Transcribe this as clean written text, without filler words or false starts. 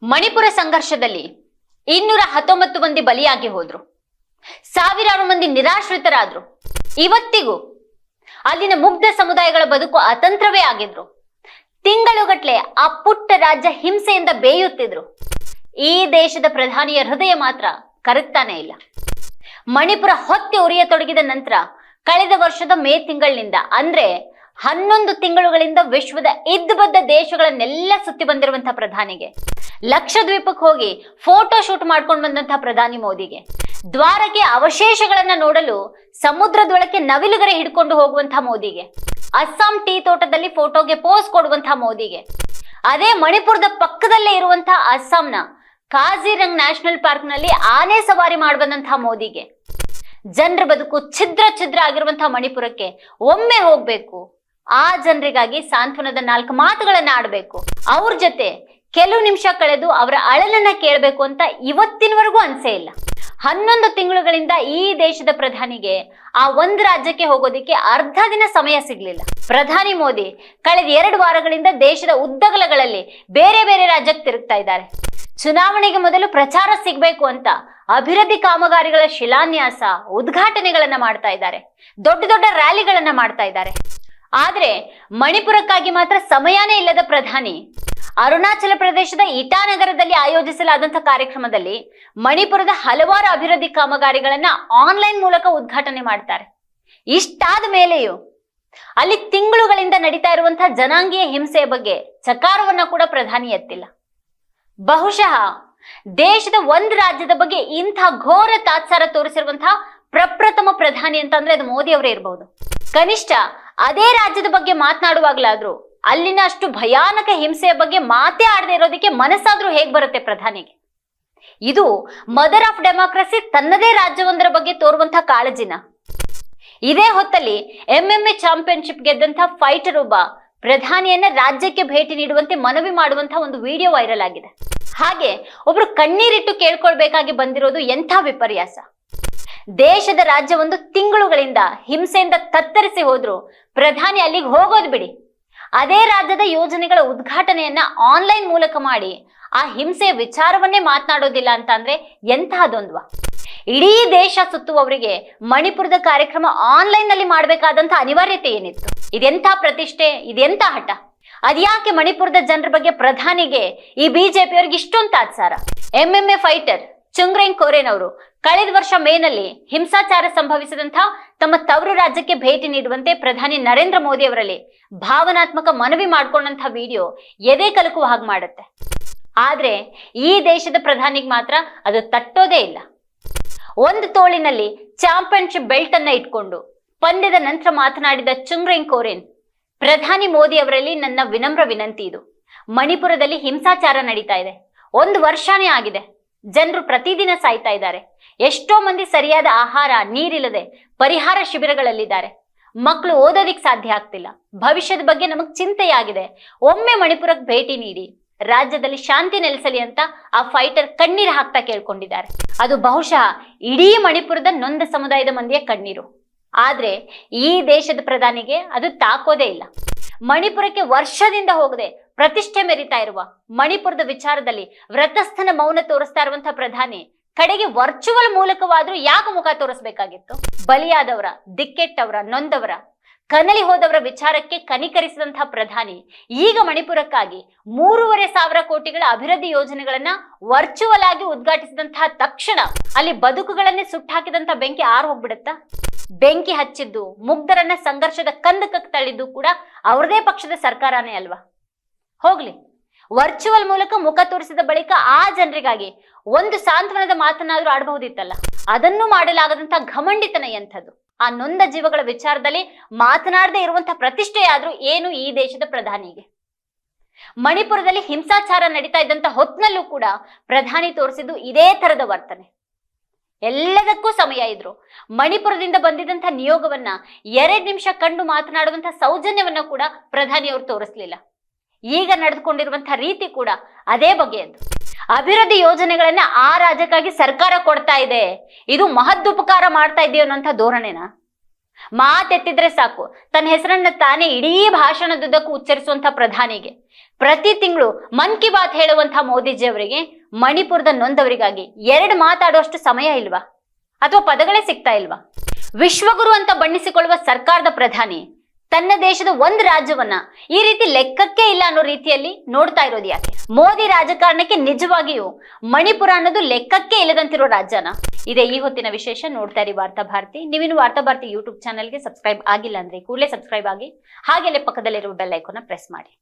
ಮಣಿಪುರ ಸಂಘರ್ಷದಲ್ಲಿ 219 ಮಂದಿ ಬಲಿಯಾಗಿ ಹೋದ್ರು. ಸಾವಿರಾರು ಮಂದಿ ನಿರಾಶ್ರಿತರಾದ್ರು. ಇವತ್ತಿಗೂ ಅಲ್ಲಿನ ಮುಗ್ಧ ಸಮುದಾಯಗಳ ಬದುಕು ಅತಂತ್ರವೇ ಆಗಿದ್ರು. ತಿಂಗಳುಗಟ್ಲೆ ಆ ಪುಟ್ಟ ರಾಜ್ಯ ಹಿಂಸೆಯಿಂದ ಬೇಯುತ್ತಿದ್ರು. ಈ ದೇಶದ ಪ್ರಧಾನಿಯ ಹೃದಯ ಮಾತ್ರ ಕರಗ್ತಾನೆ ಇಲ್ಲ. ಮಣಿಪುರ ಹೊತ್ತಿ ಉರಿಯತೊಡಗಿದ ನಂತರ ಕಳೆದ ವರ್ಷದ ಮೇ ತಿಂಗಳಿನಿಂದ ಅಂದ್ರೆ 11 ತಿಂಗಳುಗಳಿಂದ ವಿಶ್ವದ ಇದ್ದಬದ್ದ ದೇಶಗಳನ್ನೆಲ್ಲ ಸುತ್ತಿ ಬಂದಿರುವಂತಹ ಪ್ರಧಾನಿಗೆ, ಲಕ್ಷದ್ವೀಪಕ್ಕೆ ಹೋಗಿ ಫೋಟೋ ಶೂಟ್ ಮಾಡ್ಕೊಂಡು ಬಂದಂತಹ ಪ್ರಧಾನಿ ಮೋದಿಗೆ, ದ್ವಾರಕೆ ಅವಶೇಷಗಳನ್ನ ನೋಡಲು ಸಮುದ್ರದೊಳಕ್ಕೆ ನವಿಲುಗರೆ ಹಿಡ್ಕೊಂಡು ಹೋಗುವಂತಹ ಮೋದಿಗೆ, ಅಸ್ಸಾಂ ಟೀ ತೋಟದಲ್ಲಿ ಫೋಟೋಗೆ ಪೋಸ್ ಕೊಡುವಂತಹ ಮೋದಿಗೆ, ಅದೇ ಮಣಿಪುರದ ಪಕ್ಕದಲ್ಲೇ ಇರುವಂತಹ ಅಸ್ಸಾಂನ ಕಾಜಿರಂಗ್ ನ್ಯಾಷನಲ್ ಪಾರ್ಕ್ ನಲ್ಲಿ ಆನೆ ಸವಾರಿ ಮಾಡಬಂದಂತಹ ಮೋದಿಗೆ, ಜನರ ಬದುಕು ಛಿದ್ರ ಛಿದ್ರ ಆಗಿರುವಂತಹ ಮಣಿಪುರಕ್ಕೆ ಒಮ್ಮೆ ಹೋಗ್ಬೇಕು, ಆ ಜನರಿಗಾಗಿ ಸಾಂತ್ವನದ 4 ಮಾತುಗಳನ್ನ ಆಡ್ಬೇಕು, ಅವ್ರ ಜೊತೆ ಕೆಲವು ನಿಮಿಷ ಕಳೆದು ಅವರ ಅಳಲನ್ನ ಕೇಳಬೇಕು ಅಂತ ಇವತ್ತಿನವರೆಗೂ ಅನ್ಸೇ ಇಲ್ಲ. 11 ತಿಂಗಳುಗಳಿಂದ ಈ ದೇಶದ ಪ್ರಧಾನಿಗೆ ಆ ಒಂದು ರಾಜ್ಯಕ್ಕೆ ಹೋಗೋದಿಕ್ಕೆ ಅರ್ಧ ದಿನ ಸಮಯ ಸಿಗ್ಲಿಲ್ಲ. ಪ್ರಧಾನಿ ಮೋದಿ ಕಳೆದ 2 ವಾರಗಳಿಂದ ದೇಶದ ಉದ್ದಗಲಗಳಲ್ಲಿ ಬೇರೆ ಬೇರೆ ರಾಜ್ಯಕ್ಕೆ ತಿರುಗ್ತಾ ಇದ್ದಾರೆ. ಚುನಾವಣೆಗೆ ಮೊದಲು ಪ್ರಚಾರ ಸಿಗ್ಬೇಕು ಅಂತ ಅಭಿವೃದ್ಧಿ ಕಾಮಗಾರಿಗಳ ಶಿಲಾನ್ಯಾಸ, ಉದ್ಘಾಟನೆಗಳನ್ನ ಮಾಡ್ತಾ ಇದ್ದಾರೆ, ದೊಡ್ಡ ದೊಡ್ಡ ರ್ಯಾಲಿಗಳನ್ನ ಮಾಡ್ತಾ ಇದ್ದಾರೆ. ಆದ್ರೆ ಮಣಿಪುರಕ್ಕಾಗಿ ಮಾತ್ರ ಸಮಯನೇ ಇಲ್ಲದ ಪ್ರಧಾನಿ ಅರುಣಾಚಲ ಪ್ರದೇಶದ ಇಟಾನಗರದಲ್ಲಿ ಆಯೋಜಿಸಲಾದಂತಹ ಕಾರ್ಯಕ್ರಮದಲ್ಲಿ ಮಣಿಪುರದ ಹಲವಾರು ಅಭಿವೃದ್ಧಿ ಕಾಮಗಾರಿಗಳನ್ನ ಆನ್ಲೈನ್ ಮೂಲಕ ಉದ್ಘಾಟನೆ ಮಾಡ್ತಾರೆ. ಇಷ್ಟಾದ ಮೇಲೆಯೂ ಅಲ್ಲಿ ತಿಂಗಳುಗಳಿಂದ ನಡೀತಾ ಇರುವಂತಹ ಜನಾಂಗೀಯ ಹಿಂಸೆಯ ಬಗ್ಗೆ ಚಕಾರವನ್ನ ಕೂಡ ಪ್ರಧಾನಿ ಎತ್ತಿಲ್ಲ. ಬಹುಶಃ ದೇಶದ ಒಂದು ರಾಜ್ಯದ ಬಗ್ಗೆ ಇಂಥ ಘೋರ ತಾತ್ಸಾರ ತೋರಿಸಿರುವಂತಹ ಪ್ರಪ್ರಥಮ ಪ್ರಧಾನಿ ಅಂತಂದ್ರೆ ಅದು ಮೋದಿ ಅವರೇ ಇರಬಹುದು. ಕನಿಷ್ಠ ಅದೇ ರಾಜ್ಯದ ಬಗ್ಗೆ ಮಾತನಾಡುವಾಗ್ಲಾದ್ರೂ ಅಲ್ಲಿನ ಅಷ್ಟು ಭಯಾನಕ ಹಿಂಸೆಯ ಬಗ್ಗೆ ಮಾತೇ ಆಡದೆ ಇರೋದಕ್ಕೆ ಮನಸ್ಸಾದ್ರೂ ಹೇಗ್ ಬರುತ್ತೆ ಪ್ರಧಾನಿಗೆ? ಇದು ಮದರ್ ಆಫ್ ಡೆಮಾಕ್ರಸಿ ತನ್ನದೇ ರಾಜ್ಯವೊಂದರ ಬಗ್ಗೆ ತೋರುವಂತಹ ಕಾಳಜಿನ. ಇದೇ ಹೊತ್ತಲ್ಲಿ MMA ಚಾಂಪಿಯನ್ಶಿಪ್ ಗೆದ್ದಂತಹ ಫೈಟರ್ ಒಬ್ಬ ಪ್ರಧಾನಿಯನ್ನ ರಾಜ್ಯಕ್ಕೆ ಭೇಟಿ ನೀಡುವಂತೆ ಮನವಿ ಮಾಡುವಂತಹ ಒಂದು ವಿಡಿಯೋ ವೈರಲ್ ಆಗಿದೆ. ಹಾಗೆ ಒಬ್ರು ಕಣ್ಣೀರಿಟ್ಟು ಕೇಳ್ಕೊಳ್ಬೇಕಾಗಿ ಬಂದಿರೋದು ಎಂಥ ವಿಪರ್ಯಾಸ. ದೇಶದ ರಾಜ್ಯ 1 ತಿಂಗಳುಗಳಿಂದ ಹಿಂಸೆಯಿಂದ ತತ್ತರಿಸಿ ಹೋದ್ರು ಪ್ರಧಾನಿ ಅಲ್ಲಿಗೆ ಹೋಗೋದು ಬಿಡಿ, ಅದೇ ರಾಜ್ಯದ ಯೋಜನೆಗಳ ಉದ್ಘಾಟನೆಯನ್ನ ಆನ್ಲೈನ್ ಮೂಲಕ ಮಾಡಿ ಆ ಹಿಂಸೆಯ ವಿಚಾರವನ್ನೇ ಮಾತನಾಡೋದಿಲ್ಲ ಅಂತ ಅಂದ್ರೆ ಎಂತಹ ದ್ವಂದ್ವ. ಇಡೀ ದೇಶ ಸುತ್ತುವವರಿಗೆ ಮಣಿಪುರದ ಕಾರ್ಯಕ್ರಮ ಆನ್ಲೈನ್ ನಲ್ಲಿ ಮಾಡಬೇಕಾದಂತ ಅನಿವಾರ್ಯತೆ ಏನಿತ್ತು? ಇದೆಂಥ ಪ್ರತಿಷ್ಠೆ, ಇದೆಂಥ ಹಠ? ಅದ್ಯಾಕೆ ಮಣಿಪುರದ ಜನರ ಬಗ್ಗೆ ಪ್ರಧಾನಿಗೆ ಈ ಬಿಜೆಪಿಯವರಿಗೆ ಇಷ್ಟೊಂದು ತಾತ್ಸಾರ? MMA ಫೈಟರ್ ಚುಂಗ್ರೆಂಗ್ ಕೋರೆನ್ ಅವರು ಕಳೆದ ವರ್ಷ ಮೇನಲ್ಲಿ ಹಿಂಸಾಚಾರ ಸಂಭವಿಸಿದಂತಹ ತಮ್ಮ ತವರು ರಾಜ್ಯಕ್ಕೆ ಭೇಟಿ ನೀಡುವಂತೆ ಪ್ರಧಾನಿ ನರೇಂದ್ರ ಮೋದಿ ಅವರಲ್ಲಿ ಭಾವನಾತ್ಮಕ ಮನವಿ ಮಾಡ್ಕೊಂಡಂತಹ ವಿಡಿಯೋ ಎದೆ ಕಲಕುವ ಹಾಗೆ ಮಾಡುತ್ತೆ. ಆದ್ರೆ ಈ ದೇಶದ ಪ್ರಧಾನಿಗೆ ಮಾತ್ರ ಅದು ತಟ್ಟೋದೇ ಇಲ್ಲ. ಒಂದು ತೋಳಿನಲ್ಲಿ ಚಾಂಪಿಯನ್ಶಿಪ್ ಬೆಲ್ಟ್ ಅನ್ನ ಇಟ್ಕೊಂಡು ಪಂದ್ಯದ ನಂತರ ಮಾತನಾಡಿದ ಚುಂಗ್ರೆಂಗ್ ಕೋರೆನ್, ಪ್ರಧಾನಿ ಮೋದಿ ಅವರಲ್ಲಿ ನನ್ನ ವಿನಮ್ರ ವಿನಂತಿ ಇದು. ಮಣಿಪುರದಲ್ಲಿ ಹಿಂಸಾಚಾರ ನಡೀತಾ ಇದೆ, 1 ವರ್ಷನೇ ಆಗಿದೆ. ಜನರು ಪ್ರತಿದಿನ ಸಾಯ್ತಾ ಇದ್ದಾರೆ. ಎಷ್ಟೋ ಮಂದಿ ಸರಿಯಾದ ಆಹಾರ ನೀರಿಲ್ಲದೆ ಪರಿಹಾರ ಶಿಬಿರಗಳಲ್ಲಿದ್ದಾರೆ. ಮಕ್ಕಳು ಓದೋದಿಕ್ ಸಾಧ್ಯ ಆಗ್ತಿಲ್ಲ. ಭವಿಷ್ಯದ ಬಗ್ಗೆ ನಮಗ್ ಚಿಂತೆಯಾಗಿದೆ. ಒಮ್ಮೆ ಮಣಿಪುರಕ್ಕೆ ಭೇಟಿ ನೀಡಿ ರಾಜ್ಯದಲ್ಲಿ ಶಾಂತಿ ನೆಲೆಸಲಿ ಅಂತ ಆ ಫೈಟರ್ ಕಣ್ಣೀರು ಹಾಕ್ತಾ ಕೇಳ್ಕೊಂಡಿದ್ದಾರೆ. ಅದು ಬಹುಶಃ ಇಡೀ ಮಣಿಪುರದ ನೊಂದ ಸಮುದಾಯದ ಮಂದಿಯ ಕಣ್ಣೀರು. ಆದ್ರೆ ಈ ದೇಶದ ಪ್ರಧಾನಿಗೆ ಅದು ತಾಕೋದೇ ಇಲ್ಲ. ಮಣಿಪುರಕ್ಕೆ ವರ್ಷದಿಂದ ಹೋಗದೆ ಪ್ರತಿಷ್ಠೆ ಮೆರಿತಾ ಇರುವ ಮಣಿಪುರದ ವಿಚಾರದಲ್ಲಿ ವ್ರತಸ್ಥನ ಮೌನ ತೋರಿಸ್ತಾ ಇರುವಂತಹ ಪ್ರಧಾನಿ ಕಡೆಗೆ ವರ್ಚುವಲ್ ಮೂಲಕವಾದ್ರೂ ಯಾಕೆ ಮುಖ ತೋರಿಸ್ಬೇಕಾಗಿತ್ತು? ಬಲಿಯಾದವರ, ದಿಕ್ಕೆಟ್ಟವರ, ನೊಂದವರ, ಕನಲಿ ಹೋದವರ ವಿಚಾರಕ್ಕೆ ಕನಿಕರಿಸಿದಂತಹ ಪ್ರಧಾನಿ ಈಗ ಮಣಿಪುರಕ್ಕಾಗಿ 3,500 ಕೋಟಿಗಳ ಅಭಿವೃದ್ಧಿ ಯೋಜನೆಗಳನ್ನ ವರ್ಚುವಲ್ ಆಗಿ ಉದ್ಘಾಟಿಸಿದಂತಹ ತಕ್ಷಣ ಅಲ್ಲಿ ಬದುಕುಗಳನ್ನೇ ಸುಟ್ಟಾಕಿದಂತಹ ಬೆಂಕಿ ಆರು ಹೋಗ್ಬಿಡುತ್ತಾ? ಬೆಂಕಿ ಹಚ್ಚಿದ್ದು, ಮುಗ್ಧರನ್ನ ಸಂಘರ್ಷದ ಕಂದಕಕ್ಕೆ ತಳ್ಳಿದ್ದು ಕೂಡ ಅವ್ರದೇ ಪಕ್ಷದ ಸರ್ಕಾರನೇ ಅಲ್ವಾ? ಹೋಗ್ಲಿ, ವರ್ಚುವಲ್ ಮೂಲಕ ಮುಖ ತೋರಿಸಿದ ಬಳಿಕ ಆ ಜನರಿಗಾಗಿ ಒಂದು ಸಾಂತ್ವನದ ಮಾತನಾದ್ರೂ ಆಡಬಹುದಿತ್ತಲ್ಲ. ಅದನ್ನು ಮಾಡಲಾಗದಂತಹ ಘಮಂಡಿತನ ಎಂಥದ್ದು? ಆ ನೊಂದ ಜೀವಗಳ ವಿಚಾರದಲ್ಲಿ ಮಾತನಾಡದೆ ಇರುವಂತಹ ಪ್ರತಿಷ್ಠೆಯಾದ್ರೂ ಏನು ಈ ದೇಶದ ಪ್ರಧಾನಿಗೆ? ಮಣಿಪುರದಲ್ಲಿ ಹಿಂಸಾಚಾರ ನಡೀತಾ ಇದ್ದಂತ ಹೊತ್ನಲ್ಲೂ ಕೂಡ ಪ್ರಧಾನಿ ತೋರಿಸಿದ್ದು ಇದೇ ತರದ ವರ್ತನೆ. ಎಲ್ಲದಕ್ಕೂ ಸಮಯ ಇದ್ರು ಮಣಿಪುರದಿಂದ ಬಂದಿದಂತ ನಿಯೋಗವನ್ನ 2 ನಿಮಿಷ ಕಂಡು ಮಾತನಾಡುವಂತ ಸೌಜನ್ಯವನ್ನ ಕೂಡ ಪ್ರಧಾನಿಯವರು ತೋರಿಸ್ಲಿಲ್ಲ. ಈಗ ನಡೆದುಕೊಂಡಿರುವಂತಹ ರೀತಿ ಕೂಡ ಅದೇ ಬಗೆಯದ್ದು. ಅಭಿವೃದ್ಧಿ ಯೋಜನೆಗಳನ್ನ ಆ ರಾಜ್ಯಕ್ಕಾಗಿ ಸರ್ಕಾರ ಕೊಡ್ತಾ ಇದೆ, ಇದು ಮಹದುಪಕಾರ ಮಾಡ್ತಾ ಇದೆಯೋ ಅನ್ನೋಂಥ ಧೋರಣೆನ? ಮಾತೆತ್ತಿದ್ರೆ ಸಾಕು ತನ್ನ ಹೆಸರನ್ನ ತಾನೇ ಇಡೀ ಭಾಷಣದುದ್ದಕ್ಕೂ ಉಚ್ಚರಿಸುವಂತ ಪ್ರಧಾನಿಗೆ, ಪ್ರತಿ ತಿಂಗಳು ಮನ್ ಕಿ ಬಾತ್ ಹೇಳುವಂತಹ ಮೋದಿಜಿ ಅವರಿಗೆ ಮಣಿಪುರದ ನೊಂದವರಿಗಾಗಿ 2 ಮಾತಾಡುವಷ್ಟು ಸಮಯ ಇಲ್ವಾ? ಅಥವಾ ಪದಗಳೇ ಸಿಗ್ತಾ ಇಲ್ವಾ? ವಿಶ್ವಗುರು ಅಂತ ಬಣ್ಣಿಸಿಕೊಳ್ಳುವ ಸರ್ಕಾರದ ಪ್ರಧಾನಿ ತನ್ನ ದೇಶದ ಒಂದು ರಾಜ್ಯವನ್ನ ಈ ರೀತಿ ಲೆಕ್ಕಕ್ಕೆ ಇಲ್ಲ ಅನ್ನೋ ರೀತಿಯಲ್ಲಿ ನೋಡ್ತಾ ಇರೋದು ಯಾಕೆ? ಮೋದಿ ರಾಜಕಾರಣಕ್ಕೆ ನಿಜವಾಗಿಯೂ ಮಣಿಪುರ ಅನ್ನೋದು ಲೆಕ್ಕಕ್ಕೆ ಇಲ್ಲದಂತಿರೋ ರಾಜ್ಯನ? ಇದೇ ಈ ಹೊತ್ತಿನ ವಿಶೇಷ. ನೋಡ್ತಾ ಇರಿ ವಾರ್ತಾ ಭಾರತಿ. ನೀವಿನ್ನು ವಾರ್ತಾ ಭಾರತಿ ಯೂಟ್ಯೂಬ್ ಚಾನಲ್ಗೆ ಸಬ್ಸ್ಕ್ರೈಬ್ ಆಗಿಲ್ಲ ಅಂದ್ರೆ ಕೂಡಲೇ ಸಬ್ಸ್ಕ್ರೈಬ್ ಆಗಿ, ಹಾಗೆಯೇ ಪಕ್ಕದಲ್ಲಿರುವ ಬೆಲ್ ಐಕಾನ್ ಪ್ರೆಸ್ ಮಾಡಿ.